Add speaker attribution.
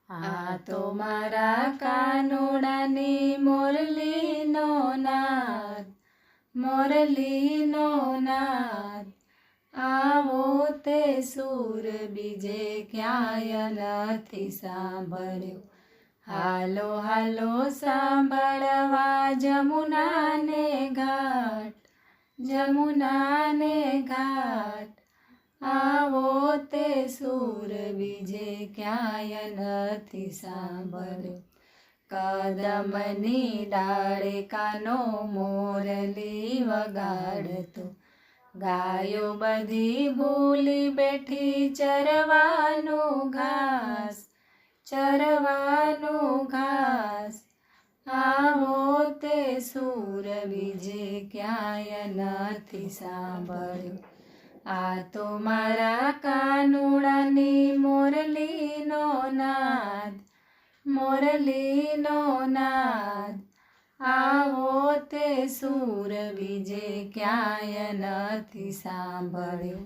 Speaker 1: આ તો મારા કાનુડાની મોરલીનો નાદ, મોરલીનો નાદ. આવો તે સૂર બીજે ક્યાંય નથી સાંભળ્યો. હાલો હાલો સાંભળવા જમુનાને ઘાટ, જમુનાને ઘાટ. આવો તે સૂર બીજે ક્યાંય નથી સાંભળ્યો. કદમની ડાળે કાનો મોરલી વગાડતો, ગાયો બધી ભૂલી બેઠી ચરવાનું ઘાસ, ચરવાનું ઘાસ. આવો તે સૂર બીજે ક્યાંય નથી સાંભળ્યો. આ તો મારા કાનુડાની મોરલીનો નાદ, મોરલીનો નાદ. આવો તે સૂર બીજે ક્યાંય નથી સાંભળ્યો.